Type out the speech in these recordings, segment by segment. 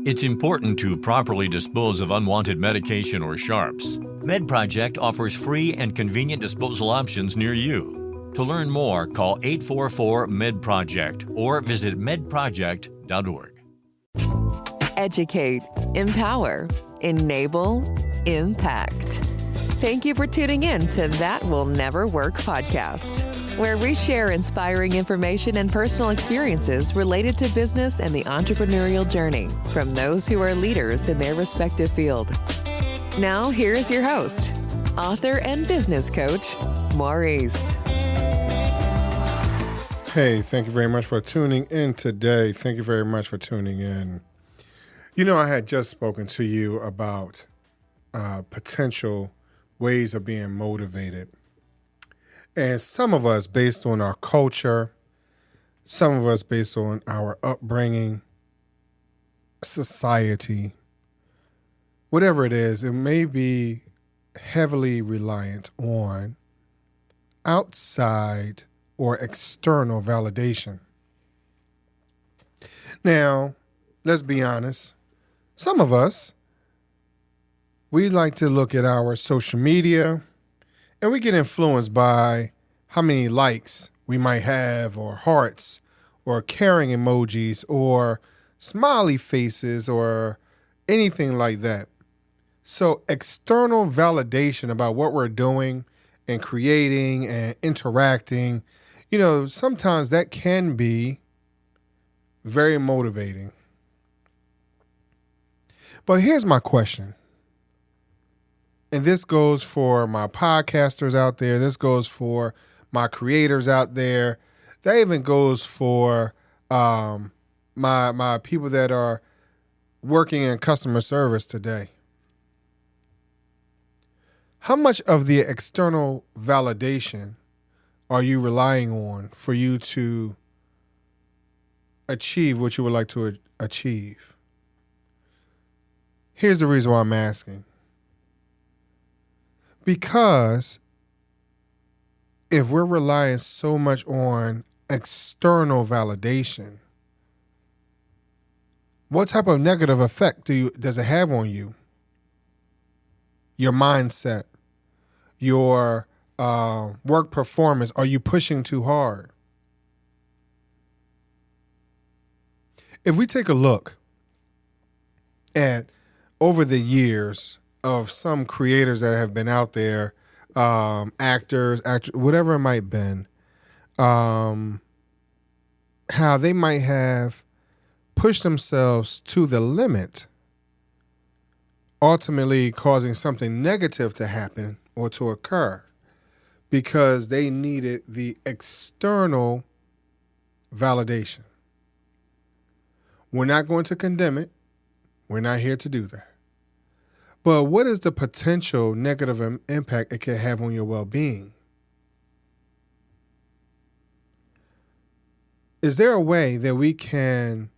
It's important to properly dispose of unwanted medication or sharps. MedProject offers free and convenient disposal options near you. To learn more, call 844-MedProject or visit medproject.org. Educate, empower, enable, impact. Thank you for tuning in to That Will Never Work podcast, where we share inspiring information and personal experiences related to business and the entrepreneurial journey from those who are leaders in their respective field. Now, here is your host, author and business coach, Maurice. Hey, thank you very much for tuning in today. Thank you very much for tuning in. You know, I had just spoken to you about potential ways of being motivated. And some of us, based on our culture, some of us based on our upbringing, society, whatever it is, it may be heavily reliant on outside or external validation. Now, let's be honest. Some of us, we like to look at our social media and we get influenced by how many likes we might have, or hearts, or caring emojis, or smiley faces, or anything like that. So external validation about what we're doing and creating and interacting, you know, sometimes that can be very motivating. But here's my question. And this goes for my podcasters out there. This goes for my creators out there. That even goes for my people that are working in customer service today. How much of the external validation are you relying on for you to achieve what you would like to achieve? Here's the reason why I'm asking. Because if we're relying so much on external validation, what type of negative effect does it have on you? Your mindset, your work performance. Are you pushing too hard? If we take a look at over the years of some creators that have been out there, actors, whatever it might have been, how they might have pushed themselves to the limit, ultimately causing something negative to happen or to occur because they needed the external validation. We're not going to condemn it. We're not here to do that. But what is the potential negative impact it can have on your well-being? Is there a way that we can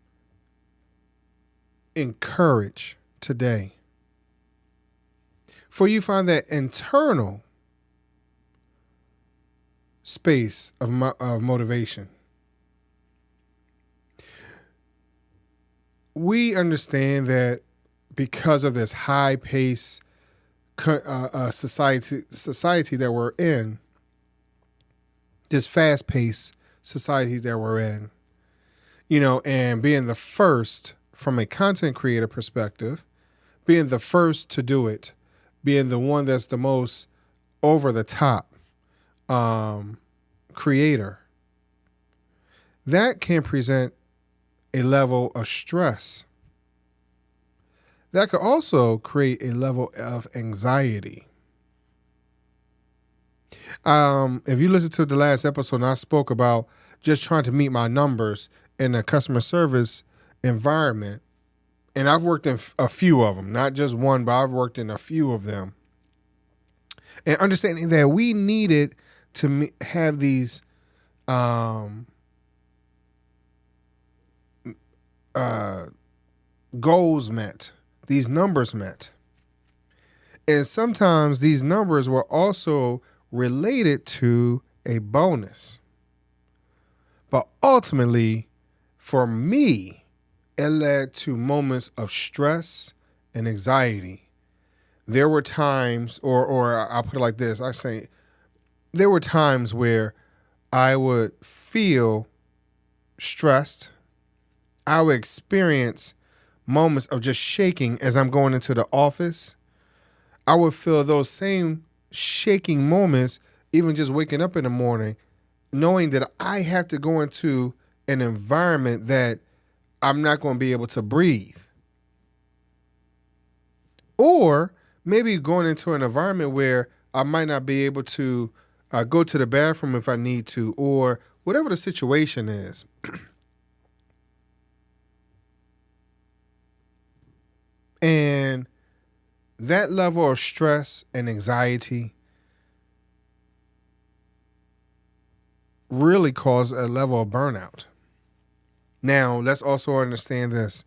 encourage today for you to find that internal space of motivation? We understand that because of this high-paced society that we're in, this fast-paced society that we're in, you know, and being the first from a content creator perspective, being the first to do it, being the one that's the most over-the-top creator, that can present a level of stress. That could also create a level of anxiety. If you listen to the last episode, I spoke about just trying to meet my numbers in a customer service environment. And I've worked in a few of them, not just one, but I've worked in a few of them. And understanding that we needed to have these goals met, these numbers met. And sometimes these numbers were also related to a bonus. But ultimately, for me, it led to moments of stress and anxiety. There were times, or I'll put it like this, there were times where I would feel stressed. I would experience moments of just shaking as I'm going into the office. I would feel those same shaking moments, even just waking up in the morning, knowing that I have to go into an environment that I'm not going to be able to breathe. Or maybe going into an environment where I might not be able to go to the bathroom if I need to, or whatever the situation is. And that level of stress and anxiety really caused a level of burnout. Now, let's also understand this.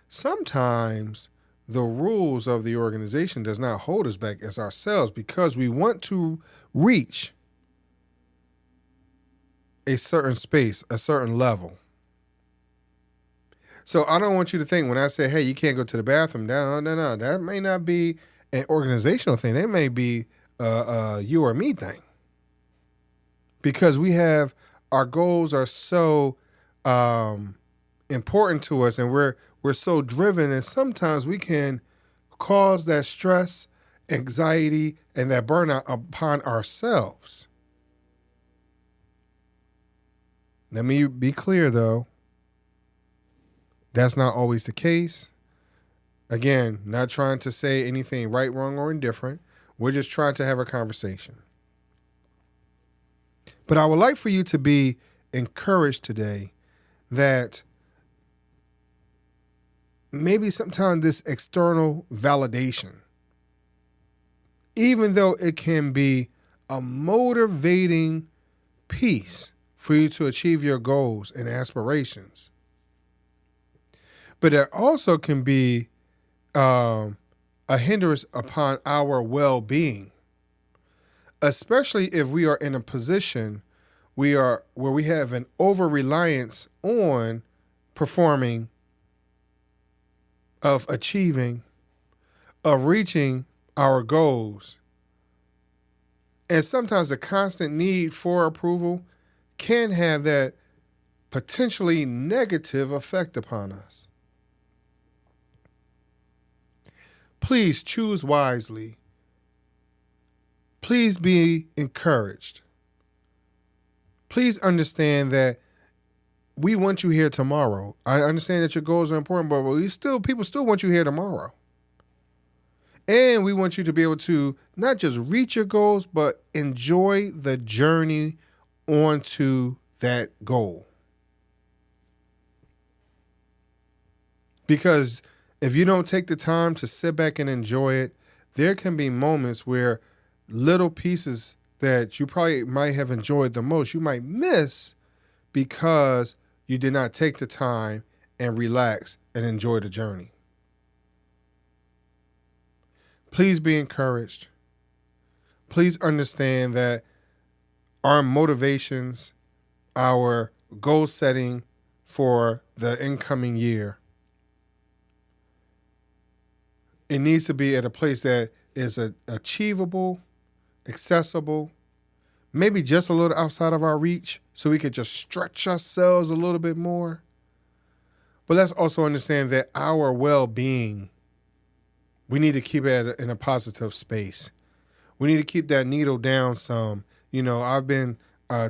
Sometimes the rules of the organization does not hold us back as ourselves, because we want to reach a certain space, a certain level. So I don't want you to think when I say, hey, you can't go to the bathroom, no. That may not be an organizational thing. That may be a you or me thing. Because our goals are so important to us, and we're so driven, and sometimes we can cause that stress, anxiety, and that burnout upon ourselves. Let me be clear, though. That's not always the case. Again, not trying to say anything right, wrong, or indifferent. We're just trying to have a conversation. But I would like for you to be encouraged today that maybe sometimes this external validation, even though it can be a motivating piece for you to achieve your goals and aspirations, but it also can be a hindrance upon our well-being, especially if we are in a position where we have an over-reliance on performing, of achieving, of reaching our goals. And sometimes the constant need for approval can have that potentially negative effect upon us. Please choose wisely. Please be encouraged. Please understand that we want you here tomorrow. I understand that your goals are important, but people still want you here tomorrow. And we want you to be able to not just reach your goals, but enjoy the journey onto that goal. Because if you don't take the time to sit back and enjoy it, there can be moments where little pieces that you probably might have enjoyed the most, you might miss because you did not take the time and relax and enjoy the journey. Please be encouraged. Please understand that our motivations, our goal setting for the incoming year, it needs to be at a place that is achievable, accessible, maybe just a little outside of our reach so we could just stretch ourselves a little bit more. But let's also understand that our well-being, we need to keep it in a positive space. We need to keep that needle down some. I've been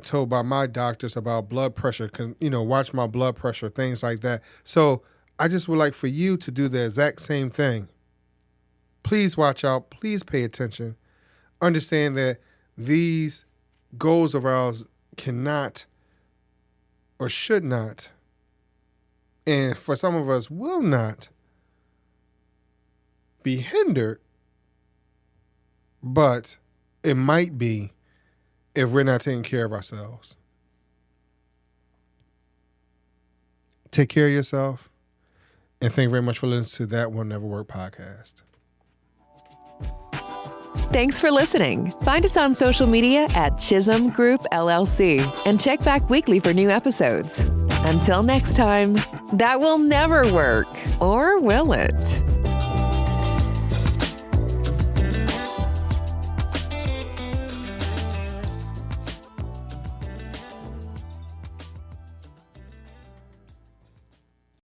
told by my doctors about blood pressure, watch my blood pressure, things like that. So I just would like for you to do the exact same thing. Please watch out. Please pay attention. Understand that these goals of ours cannot or should not, and for some of us will not, be hindered, but it might be if we're not taking care of ourselves. Take care of yourself, and thank you very much for listening to That Will Never Work podcast. Thanks for listening. Find us on social media at Chisholm Group LLC and check back weekly for new episodes. Until next time, that will never work, or will it?